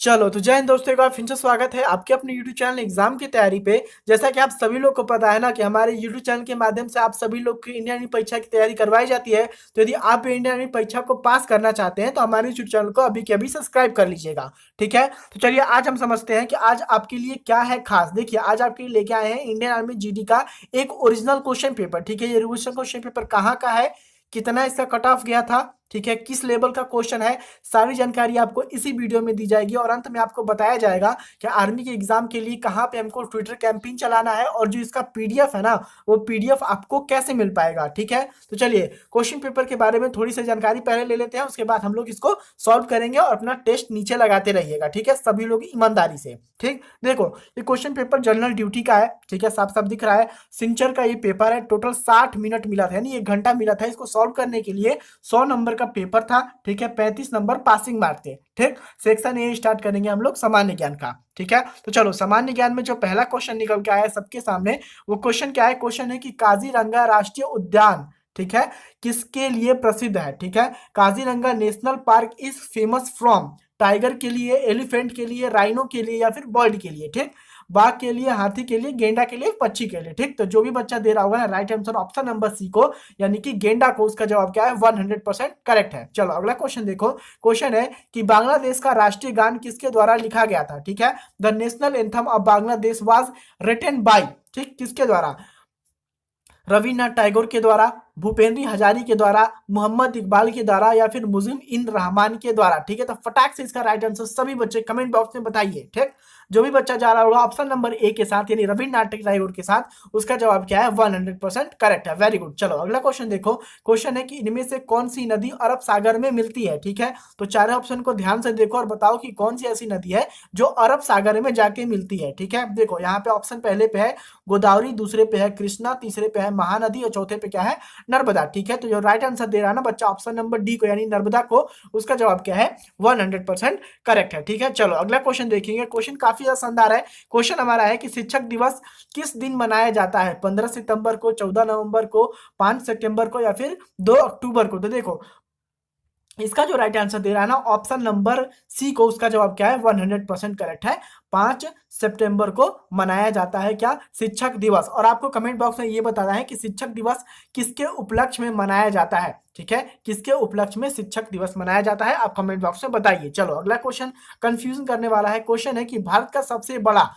चलो तो जय हिंद दोस्तों, एक बार फिर से स्वागत है आपके अपने YouTube चैनल एग्जाम की तैयारी पे। जैसा कि आप सभी लोग को पता है ना कि हमारे YouTube चैनल के माध्यम से आप सभी लोग की इंडियन आर्मी परीक्षा की तैयारी करवाई जाती है। तो यदि आप भी इंडियन आर्मी परीक्षा को पास करना चाहते हैं तो हमारे YouTube चैनल को अभी के अभी सब्सक्राइब कर लीजिएगा। ठीक है, तो चलिए आज हम समझते हैं कि आज आपके लिए क्या है खास। देखिए आज आपके लिए लेके आए हैं इंडियन आर्मी जीडी का एक ओरिजिनल क्वेश्चन पेपर। ठीक है, ये ओरिजिनल क्वेश्चन पेपर कहाँ का है, कितना इसका कट ऑफ गया था, ठीक है, किस लेवल का क्वेश्चन है, सारी जानकारी आपको इसी वीडियो में दी जाएगी। और अंत में आपको बताया जाएगा कि आर्मी के एग्जाम के लिए कहाँ पे हमको ट्विटर कैंपेन चलाना है और जो इसका पीडीएफ है ना वो पीडीएफ आपको कैसे मिल पाएगा। ठीक है, तो चलिए क्वेश्चन पेपर के बारे में थोड़ी सी जानकारी पहले ले लेते हैं, उसके बाद हम लोग इसको सॉल्व करेंगे और अपना टेस्ट नीचे लगाते रहिएगा। ठीक है, सभी लोग ईमानदारी से। ठीक, देखो ये क्वेश्चन पेपर जनरल ड्यूटी का है। ठीक है, साफ साफ दिख रहा है। सिंचर का ये पेपर है। टोटल 60 मिनट मिला था, यानी 1 घंटा मिला था इसको सॉल्व करने के लिए। 100 नंबर का पेपर था। ठीक है, 35 नंबर पासिंग मार्क थे। ठीक, सेक्शन ए स्टार्ट करेंगे हम लोग सामान्य ज्ञान का। ठीक है, तो चलो सामान्य ज्ञान में जो पहला क्वेश्चन निकल के आया है सबके सामने, वो क्वेश्चन क्या है। क्वेश्चन है कि काजीरंगा राष्ट्रीय उद्यान, ठीक है, किसके लिए प्रसिद्ध है। ठीक है, Kaziranga national park is famous from, tiger के लिए, एलिफेंट के लिए, राइनो के लिए या फिर बर्ड के लिए। ठीक, बाघ के लिए, हाथी के लिए, गेंडा के लिए, पक्षी के लिए। ठीक, तो जो भी बच्चा दे रहा होगा ना right answer option number C को, यानी कि गेंडा को, उसका जवाब क्या है 100% करेक्ट है। चलो अगला क्वेश्चन देखो। क्वेश्चन है कि बांग्लादेश का राष्ट्रीय गान किसके द्वारा लिखा गया था। ठीक है, the national anthem of Bangladesh was written by, ठीक, किसके द्वारा, रविन्द्रनाथ टैगोर के द्वारा, भूपेंद्र हजारी के द्वारा, मोहम्मद इकबाल के द्वारा या फिर मुजिम इन रहमान के द्वारा। ठीक है, तो फटाक से इसका राइट आंसर सभी बच्चे कमेंट बॉक्स में बताइए। ठीक, जो भी बच्चा जा रहा होगा ऑप्शन नंबर ए के साथ यानी रविन्द्रनाथ टैगोर के साथ, उसका जवाब क्या है 100% करेक्ट है। Very good. चलो अगला क्वेश्चन देखो। क्वेश्चन है कि इनमें से कौन सी नदी अरब सागर में मिलती है। ठीक है, तो चारों ऑप्शन को ध्यान से देखो और बताओ कि कौन सी ऐसी नदी है जो अरब सागर में जाके मिलती है। ठीक है, देखो यहाँ पे ऑप्शन पहले पे है गोदावरी, दूसरे पे है कृष्णा, तीसरे पे है महानदी और चौथे पे क्या है नर्मदा। ठीक है, तो जो राइट आंसर दे रहा है ना बच्चा ऑप्शन नंबर डी को यानी नर्मदा को, उसका जवाब क्या है 100% करेक्ट है। ठीक है, चलो अगला क्वेश्चन देखेंगे। क्वेश्चन काफी ज्यादा शानदार है। क्वेश्चन हमारा है कि शिक्षक दिवस किस दिन मनाया जाता है, 15 सितंबर को, 14 नवंबर को, 5 सितंबर को या फिर 2 अक्टूबर को। तो देखो इसका जो राइट आंसर दे रहा है ना ऑप्शन नंबर सी को, उसका जवाब क्या है 100% करेक्ट है। 5 सितंबर को मनाया जाता है क्या, शिक्षक दिवस। और आपको कमेंट बॉक्स में ये बताना है कि शिक्षक दिवस किसके उपलक्ष्य में मनाया जाता है। ठीक है, किसके उपलक्ष्य में शिक्षक दिवस मनाया जाता है, आप कमेंट बॉक्स में बताइए। चलो अगला क्वेश्चन कंफ्यूजन करने वाला है। क्वेश्चन है कि भारत का सबसे बड़ा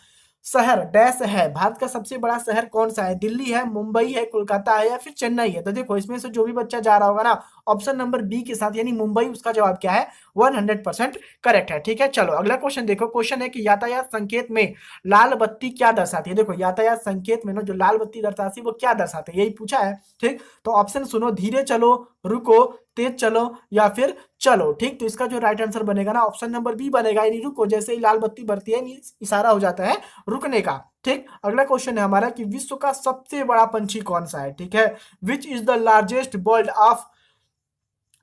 शहर डैश है, भारत का सबसे बड़ा शहर कौन सा है, दिल्ली है, मुंबई है, कोलकाता है या फिर चेन्नई है। तो देखो इसमें से जो भी बच्चा जा रहा होगा ना ऑप्शन नंबर बी के साथ यानी मुंबई, उसका जवाब क्या है 100% करेक्ट है। ठीक है, चलो अगला क्वेश्चन देखो। क्वेश्चन है कि यातायात संकेत में लाल बत्ती क्या दर्शाती है। देखो यातायात संकेत में ना जो लाल बत्ती दर्शाती है वो क्या दर्शाती है, यही पूछा है। ठीक, तो ऑप्शन सुनो, धीरे चलो, रुको, तेज चलो या फिर चलो। ठीक, तो इसका जो राइट आंसर बनेगा ना ऑप्शन नंबर बी बनेगा, यानी रुको, जैसे ही लाल बत्ती बढ़ती है इशारा हो जाता है रुकने का। ठीक, अगला क्वेश्चन है हमारा कि विश्व का सबसे बड़ा पंछी कौन सा है। ठीक है, which is the largest bird of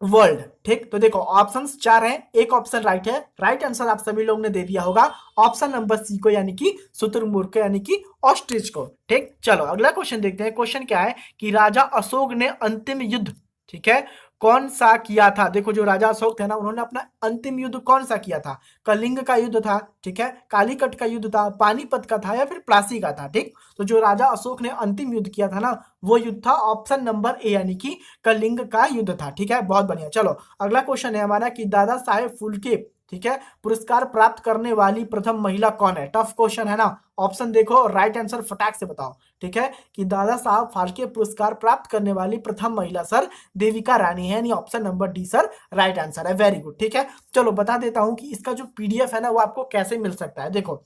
world. ठीक, तो देखो ऑप्शंस 4 हैं, एक ऑप्शन राइट है। राइट आंसर आप सभी लोगों ने दे दिया होगा ऑप्शन नंबर सी को यानी कि शुतुरमुर्ग को यानी कि ऑस्ट्रिच को। ठीक, चलो अगला क्वेश्चन देखते हैं। क्वेश्चन क्या है कि राजा अशोक ने अंतिम युद्ध, ठीक है, कौन सा किया था। देखो जो राजा अशोक थे ना उन्होंने अपना अंतिम युद्ध कौन सा किया था, कलिंग का युद्ध था, ठीक है, कालीकट का युद्ध था, पानीपत का था या फिर प्लासी का था। ठीक, तो जो राजा अशोक ने अंतिम युद्ध किया था ना वो युद्ध था ऑप्शन नंबर ए यानी कि कलिंग का युद्ध था। ठीक है, बहुत बढ़िया। चलो अगला क्वेश्चन है हमारा कि दादा साहेब फुल्के, ठीक है, पुरस्कार प्राप्त करने वाली प्रथम महिला कौन है। टफ क्वेश्चन है ना, ऑप्शन देखो और राइट आंसर फटाक से बताओ। ठीक है, कि दादा साहब फाल्के पुरस्कार प्राप्त करने वाली प्रथम महिला सर देविका रानी है, यानी option number D sir right answer है। Very good. ठीक है, चलो बता देता हूं कि इसका जो पीडीएफ है ना वो आपको कैसे मिल सकता है। देखो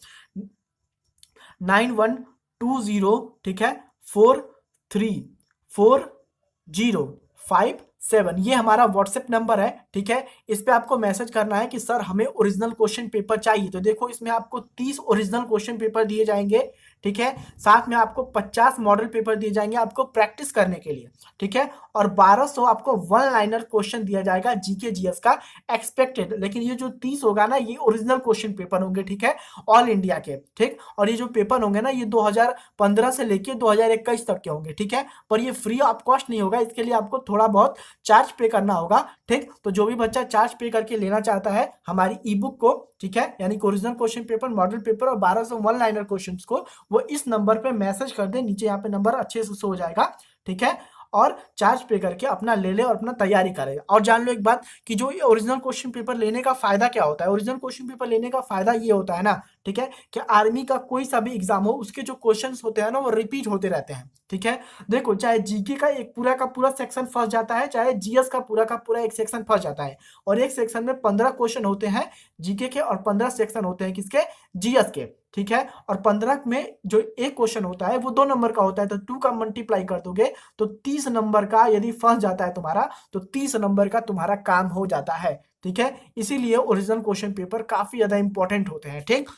9120, ठीक है, 434057, ये हमारा व्हाट्सएप नंबर है। ठीक है, इस पे आपको मैसेज करना है कि सर हमें ओरिजिनल क्वेश्चन पेपर चाहिए। तो देखो इसमें आपको 30 ओरिजिनल क्वेश्चन पेपर दिए जाएंगे। ठीक है। साथ में आपको 50 मॉडल पेपर दिए जाएंगे आपको प्रैक्टिस करने के लिए, ठीक है। और 1200 आपको वन लाइनर क्वेश्चन दिया जाएगा जीके जीएस का एक्सपेक्टेड, लेकिन ये जो 30 होगा ना ये ओरिजिनल क्वेश्चन पेपर होंगे, ठीक है, ऑल इंडिया के, ठीक। और ये जो पेपर होंगे ना ये 2015 से लेके 2021 तक के होंगे, ठीक है। पर ये फ्री ऑफ कॉस्ट नहीं होगा, इसके लिए आपको थोड़ा बहुत चार्ज पे करना होगा, ठीक। तो जो भी बच्चा चार्ज पे करके लेना चाहता है हमारी ई बुक को, ठीक है, यानी कि original question paper, model paper और 1200 वन लाइनर क्वेश्चंस को, वो इस नंबर पे मैसेज कर दे, नीचे यहाँ पे नंबर अच्छे से शो हो जाएगा, ठीक है। और चार्ज पे करके अपना ले ले और अपना तैयारी करेगा। और जान लो एक बात कि जो ये ओरिजिनल क्वेश्चन पेपर लेने का फायदा क्या होता है, ओरिजिनल क्वेश्चन पेपर लेने का फायदा ये होता है ना, ठीक है, कि आर्मी का कोई सा भी एग्जाम हो उसके जो क्वेश्चंस होते हैं ना वो रिपीट होते रहते हैं, ठीक है। देखो चाहे जीके का एक पूरा का पूरा सेक्शन फंस जाता है, चाहे जीएस का पूरा एक सेक्शन फंस जाता है, और एक सेक्शन में 15 क्वेश्चन होते हैं जीके के और 15 सेक्शन होते हैं किसके, जीएस के, ठीक है। और 15 में जो एक क्वेश्चन होता है वो 2 नंबर का होता है, तो 2 का मल्टीप्लाई कर दोगे तो 30 नंबर का यदि फंस जाता है तुम्हारा तो 30 नंबर का तुम्हारा काम हो जाता है, ठीक है। इसीलिए ओरिजिनल क्वेश्चन पेपर काफी ज्यादा इंपॉर्टेंट होते हैं, ठीक।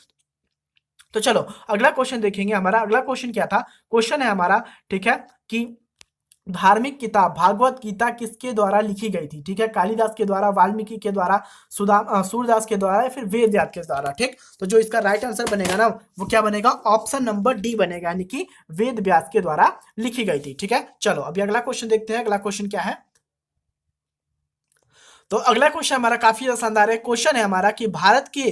तो चलो अगला क्वेश्चन देखेंगे। हमारा अगला क्वेश्चन क्या था, क्वेश्चन है हमारा, ठीक है, कि धार्मिक किताब भागवत गीता किसके द्वारा लिखी गई थी, ठीक है, कालिदास के द्वारा, वाल्मीकि के द्वारा, सूरदास के द्वारा या फिर वेद व्यास के द्वारा, ठीक। तो जो इसका राइट आंसर बनेगा ना वो क्या बनेगा, ऑप्शन नंबर डी बनेगा, यानी कि वेद व्यास के द्वारा लिखी गई थी, ठीक है। चलो अभी अगला क्वेश्चन देखते हैं। अगला क्वेश्चन क्या है, तो अगला क्वेश्चन हमारा काफी ज्यादा शानदार है। क्वेश्चन है हमारा कि भारत के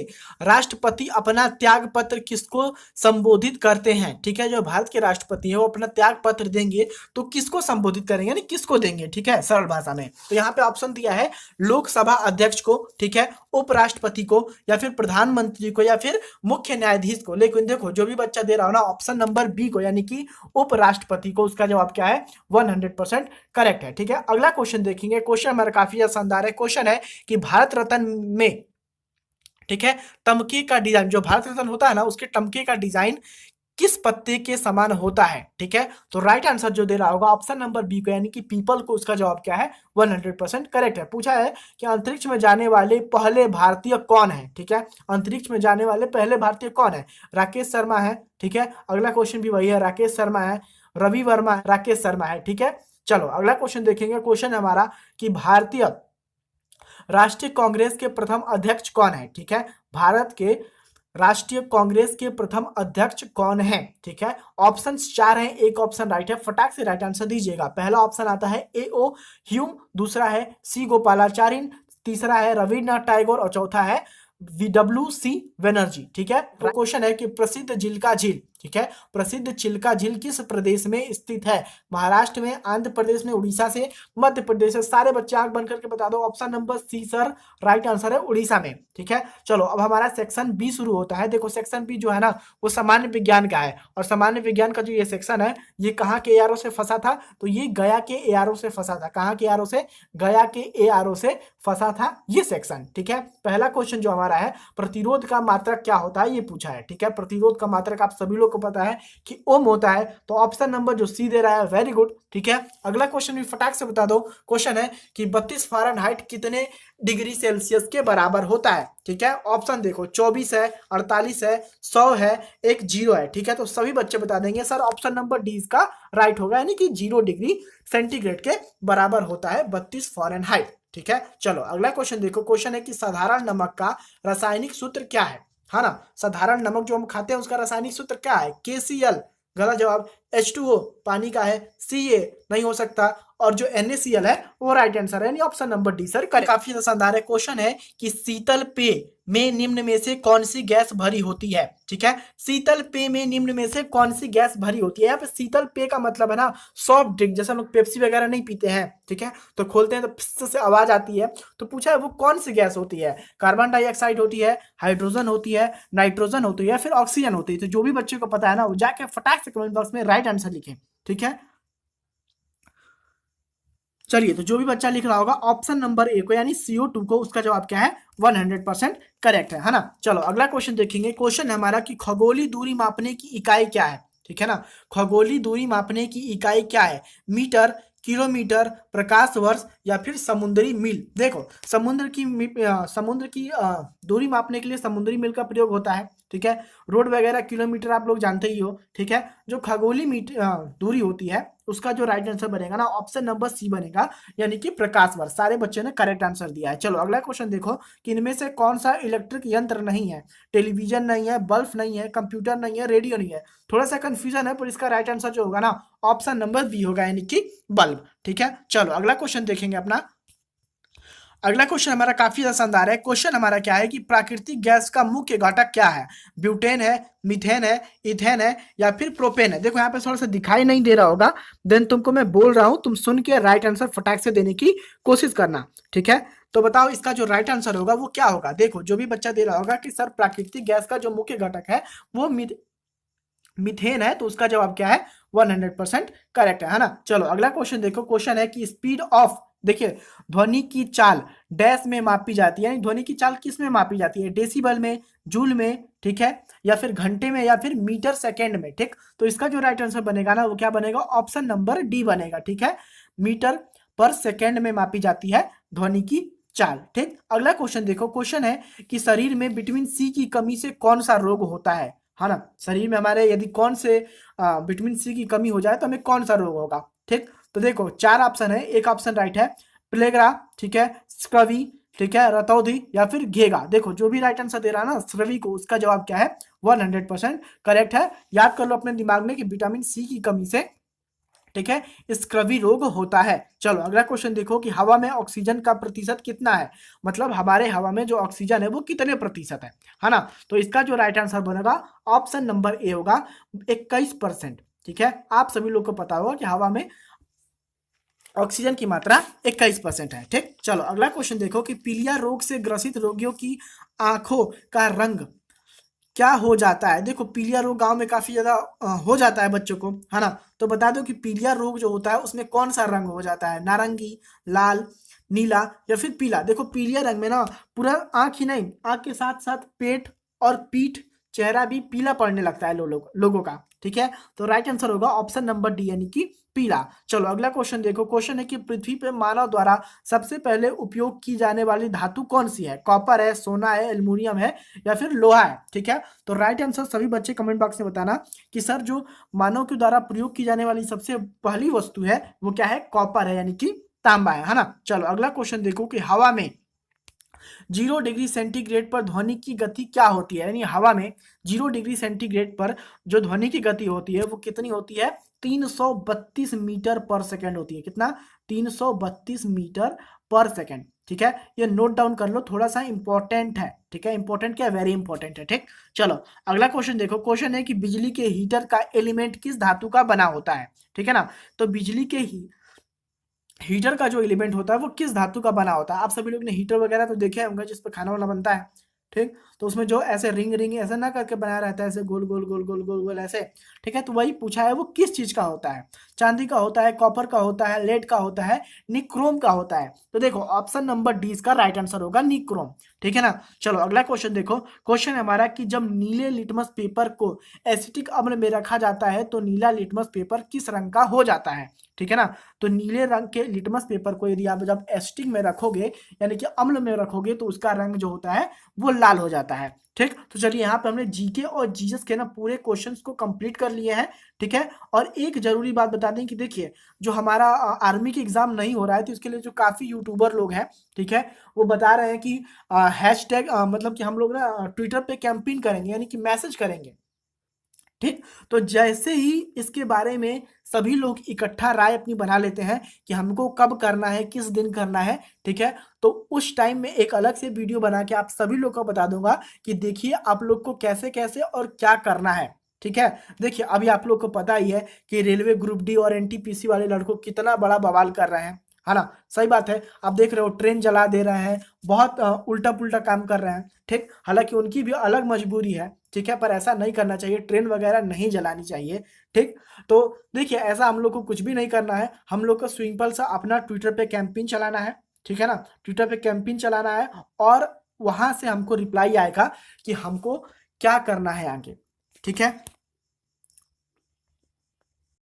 राष्ट्रपति अपना त्याग पत्र किसको संबोधित करते हैं, ठीक है। जो भारत के राष्ट्रपति है वो अपना त्याग पत्र देंगे तो किसको संबोधित करेंगे, यानी किसको देंगे, ठीक है, सरल भाषा में। तो यहाँ पे ऑप्शन दिया है लोकसभा अध्यक्ष को, ठीक है, उपराष्ट्रपति को, या फिर प्रधानमंत्री को, या फिर मुख्य न्यायाधीश को। लेकिन देखो जो भी बच्चा दे रहा हो ना ऑप्शन नंबर बी को, यानी कि उपराष्ट्रपति को, उसका जवाब क्या है, 100% करेक्ट है, ठीक है। अगला क्वेश्चन देखेंगे। क्वेश्चन हमारा काफी ज्यादा शानदार है। क्वेश्चन है कि भारत रत्न में, ठीक है, तमके का डिजाइन, जो भारत रत्न होता है ना उसके तमके का डिजाइन किस पत्ते के समान होता है, ठीक है। तो राइट आंसर जो दे रहा होगा ऑप्शन नंबर बी को, यानी कि पीपल को, उसका जवाब क्या है, 100% करेक्ट है। पूछा है कि अंतरिक्ष में जाने वाले पहले भारतीय कौन है, ठीक है, अंतरिक्ष में जाने वाले पहले भारतीय कौन है, राकेश शर्मा है, ठीक है। अगला क्वेश्चन भी वही है, राकेश शर्मा है, रवि वर्मा है, राकेश शर्मा है, ठीक है। चलो अगला क्वेश्चन देखेंगे। क्वेश्चन है हमारा कि भारतीय राष्ट्रीय कांग्रेस के प्रथम अध्यक्ष कौन है, ठीक है, भारत के राष्ट्रीय कांग्रेस के प्रथम अध्यक्ष कौन है, ठीक है। ऑप्शन 4 हैं, एक ऑप्शन राइट है, फटाक से राइट आंसर दीजिएगा। पहला ऑप्शन आता है A.O. ह्यूम, दूसरा है C. गोपालाचारिन, तीसरा है रविन्द्रनाथ टैगोर और चौथा है VWC बनर्जी, ठीक है। क्वेश्चन है कि प्रसिद्ध चिल्का झील, ठीक है, प्रसिद्ध चिल्का झील किस प्रदेश में स्थित है, महाराष्ट्र में, आंध्र प्रदेश में, उड़ीसा से, मध्य प्रदेश से। सारे बच्चे आंख बंद करके बता दो। Option number C sir right answer है, उड़ीसा में, ठीक है। चलो अब हमारा सेक्शन बी शुरू होता है। देखो सेक्शन बी जो है ना वो सामान्य विज्ञान का है, और सामान्य विज्ञान का जो ये सेक्शन है ये कहाँ के एआरओ से फंसा था, तो ये गया के एआरओ से फंसा था। कहाँ के एआरओ से, गया के एआरओ से फंसा था ये सेक्शन, ठीक है। पहला क्वेश्चन जो हमारा है प्रतिरोध का मात्रक क्या होता है ये पूछा है, ठीक है। प्रतिरोध का मात्रक आप सभी लोग को पता है कि ओम होता है, तो ऑप्शन नंबर जो सी दे रहा है वेरी गुड, ठीक है। अगला क्वेश्चन भी फटाक से बता दो। क्वेश्चन है कि 32 फ़ारेनहाइट कितने डिग्री सेल्सियस के बराबर होता है, ठीक है। ऑप्शन देखो 24 है, 48 है, 100 है, एक 0 है, ठीक है। तो सभी बच्चे बता देंगे सर ऑप्शन नंबर डी इसका राइट होगा, यानी कि 0 डिग्री सेंटीग्रेड के बराबर होता है 32 फ़ारेनहाइट, ठीक है। चलो अगला क्वेश्चन देखो। क्वेश्चन है कि साधारण नमक का रासायनिक सूत्र क्या है ना। साधारण नमक जो हम खाते हैं उसका रासायनिक सूत्र क्या है, KCl, गलत जवाब। H2O पानी का है, Ca नहीं हो सकता, और जो NaCl है वो राइट आंसर है, यानी option number D sir correct. काफी शानदार है। क्वेश्चन है कि शीतल पेय में निम्न में से कौन सी गैस भरी होती है, ठीक है। शीतल पेय में निम्न में से कौन सी गैस भरी होती है। यहाँ पे शीतल पेय का मतलब है ना सॉफ्ट ड्रिंक, जैसे हम लोग पेप्सी वगैरह नहीं पीते हैं, ठीक है, तो खोलते हैं तो फिस से आवाज आती है। तो पूछा है वो कौन सी गैस होती है, कार्बन डाइऑक्साइड होती है, हाइड्रोजन होती है, नाइट्रोजन होती है, या फिर ऑक्सीजन होती है। तो जो भी बच्चे को पता है ना वो जाके फटाक से कमेंट बॉक्स में राइट आंसर लिखे, ठीक है। चलिए तो जो भी बच्चा लिख रहा होगा ऑप्शन नंबर ए को, यानी CO2 को, उसका जवाब क्या है, 100% करेक्ट है ना। चलो अगला क्वेश्चन देखेंगे। क्वेश्चन है हमारा कि खगोलीय दूरी मापने की इकाई क्या है, ठीक है ना। खगोलीय दूरी मापने की इकाई क्या है, मीटर, किलोमीटर, प्रकाश वर्ष या फिर समुद्री मील। देखो समुद्र की दूरी मापने के लिए समुद्री मील का प्रयोग होता है, ठीक है। रोड वगैरह किलोमीटर आप लोग जानते ही हो, ठीक है। जो खगोलीय दूरी होती है उसका जो राइट आंसर बनेगा ना, ऑप्शन नंबर सी बनेगा, यानी कि प्रकाश वर्ष। सारे बच्चों ने करेक्ट आंसर दिया है। चलो अगला क्वेश्चन देखो कि इनमें से कौन सा इलेक्ट्रिक यंत्र नहीं है। टेलीविजन नहीं है, बल्ब नहीं है, कंप्यूटर नहीं है, रेडियो नहीं है। थोड़ा सा कंफ्यूजन है, पर इसका राइट आंसर जो होगा ना, ऑप्शन नंबर बी होगा, यानी कि बल्ब, ठीक है। चलो अगला क्वेश्चन देखेंगे अपना। अगला क्वेश्चन हमारा काफी ज्यादा शानदार है। क्वेश्चन हमारा क्या है कि प्राकृतिक गैस का मुख्य घटक क्या है। ब्यूटेन है, मीथेन है, इथेन है या फिर प्रोपेन है। देखो यहाँ पे थोड़ा सा दिखाई नहीं दे रहा होगा, देन तुमको मैं बोल रहा हूं, तुम सुन के राइट आंसर फटाक से देने की कोशिश करना, ठीक है। तो बताओ इसका जो राइट आंसर होगा वो क्या होगा। देखो जो भी बच्चा दे रहा होगा कि सर प्राकृतिक गैस का जो मुख्य घटक है वो मीथेन है, तो उसका जवाब क्या है, 100% करेक्ट है ना। चलो अगला क्वेश्चन देखो। क्वेश्चन है कि स्पीड ऑफ, देखिए ध्वनि की चाल डैश में मापी जाती है, यानी ध्वनि की चाल किस में मापी जाती है, डेसिबल में, जूल में, ठीक है, या फिर घंटे में, या फिर मीटर सेकेंड में, ठीक। तो इसका जो राइट आंसर बनेगा ना वो क्या बनेगा, ऑप्शन नंबर डी बनेगा, ठीक है। मीटर पर सेकेंड में मापी जाती है ध्वनि की चाल, ठीक। अगला क्वेश्चन देखो। क्वेश्चन है कि शरीर में विटामिन सी की कमी से कौन सा रोग होता है ना। शरीर में हमारे यदि कौन से विटामिन सी की कमी हो जाए तो हमें कौन सा रोग होगा, ठीक। तो देखो 4 ऑप्शन है, एक ऑप्शन राइट है प्लेगरा, ठीक है, स्कवी, ठीक है, रतौधी या फिर घेगा। देखो जो भी राइट आंसर दे रहा है ना स्कवी को, उसका जवाब क्या है, 100% करेक्ट है। याद कर लो अपने दिमाग में कि विटामिन सी की कमी से, ठीक है, स्क्रवी रोग होता है। चलो अगला क्वेश्चन देखो कि हवा में ऑक्सीजन का प्रतिशत कितना है, मतलब हमारे हवा में जो ऑक्सीजन है वो कितने प्रतिशत है ना। तो इसका जो राइट आंसर बनेगा ऑप्शन नंबर ए होगा, 21%, ठीक है। आप सभी लोग को पता होगा कि हवा में ऑक्सीजन की मात्रा 21% है, ठीक। चलो अगला क्वेश्चन देखो कि पीलिया रोग से ग्रसित रोगियों की आंखों का रंग क्या हो जाता है। देखो पीलिया रोग गांव में काफी ज्यादा हो जाता है बच्चों को, है ना। तो बता दो कि पीलिया रोग जो होता है उसमें कौन सा रंग हो जाता है, नारंगी, लाल, नीला या फिर पीला। देखो पीलिया रंग में ना पूरा आंख ही नहीं, आंख के साथ साथ पेट और पीठ, चेहरा भी पीला पड़ने लगता है लोगों का, ठीक है। तो राइट आंसर होगा ऑप्शन नंबर डी, यानी कि पीला। चलो अगला क्वेश्चन देखो। क्वेश्चन है कि पृथ्वी पे मानव द्वारा सबसे पहले उपयोग की जाने वाली धातु कौन सी है, कॉपर है, सोना है, एल्युमिनियम है या फिर लोहा है, ठीक है। तो राइट आंसर सभी बच्चे कमेंट बॉक्स में बताना कि सर जो मानव के द्वारा प्रयोग की जाने वाली सबसे पहली वस्तु है वो क्या है, कॉपर है, यानी कि तांबा है ना। चलो अगला क्वेश्चन देखो कि हवा में 0 डिग्री सेंटीग्रेड पर ध्वनि की गति क्या होती है, यानी हवा में 0 डिग्री सेंटीग्रेड पर जो ध्वनि की गति होती है वो कितनी होती है, 332 मीटर पर सेकेंड होती है। कितना, 332 मीटर पर सेकेंड, ठीक है। ये नोट डाउन कर लो, थोड़ा सा इंपॉर्टेंट है, ठीक है। इंपॉर्टेंट क्या, वेरी इंपॉर्टेंट है, ठीक। चलो अगला क्वेश्चन देखो। क्वेश्चन है कि बिजली के हीटर का एलिमेंट किस धातु का बना होता है, ठीक है ना। तो बिजली के हीटर का जो एलिमेंट होता है वो किस धातु का बना होता है। आप सभी लोग ने हीटर वगैरह तो देखे होंगे जिस पर खाना वाना बनता है, ठीक। तो उसमें जो ऐसे रिंग रिंग ऐसे ना करके बनाया रहता है, ऐसे गोल गोल गोल गोल गोल गोल ऐसे, ठीक है। तो वही पूछा है वो किस चीज का होता है, चांदी का होता है, कॉपर का होता है, लेड का होता है, निक्रोम का होता है। तो देखो ऑप्शन नंबर डी इसका राइट आंसर होगा, निक्रोम, ठीक है ना। चलो अगला क्वेश्चन देखो। क्वेश्चन है हमारा कि जब नीले लिटमस पेपर को एसिटिक अम्ल में रखा जाता है तो नीला लिटमस पेपर किस रंग का हो जाता है, ठीक है ना। तो नीले रंग के लिटमस पेपर को यदि आप जब एसिटिक में रखोगे, यानी कि अम्ल में रखोगे, तो उसका रंग जो होता है वो लाल हो जाता है, ठीक। तो चलिए यहाँ पे हमने जीके और जीएस के ना पूरे क्वेश्चंस को कंप्लीट कर लिए हैं, ठीक है। और एक जरूरी बात बता दें कि देखिए जो हमारा आर्मी की एग्जाम नहीं हो रहा है तो इसके लिए जो काफी यूट्यूबर लोग हैं, ठीक है, वो बता रहे हैं कि हैशटैग मतलब कि हम लोग ना ट्विटर पे कैंपेन करेंगे, यानी कि मैसेज करेंगे, ठीक। तो जैसे ही इसके बारे में सभी लोग इकट्ठा राय अपनी बना लेते हैं कि हमको कब करना है, किस दिन करना है, ठीक है, तो उस टाइम में एक अलग से वीडियो बना के आप सभी लोग को बता दूंगा कि देखिए आप लोग को कैसे कैसे और क्या करना है, ठीक है। देखिए अभी आप लोग को पता ही है कि रेलवे ग्रुप डी और एनटीपीसी वाले लड़कों कितना बड़ा बवाल कर रहे हैं, है ना। सही बात है, आप देख रहे हो ट्रेन जला दे रहे हैं, बहुत उल्टा पुल्टा काम कर रहे हैं, ठीक। हालांकि उनकी भी अलग मजबूरी है, ठीक है, पर ऐसा नहीं करना चाहिए, ट्रेन वगैरह नहीं जलानी चाहिए, ठीक। तो देखिए ऐसा हम लोग को कुछ भी नहीं करना है, हम लोग को सिंपल सा अपना ट्विटर पे कैंपेन चलाना है, ठीक है ना। ट्विटर पे कैंपेन चलाना है और वहां से हमको रिप्लाई आएगा कि हमको क्या करना है आगे, ठीक है।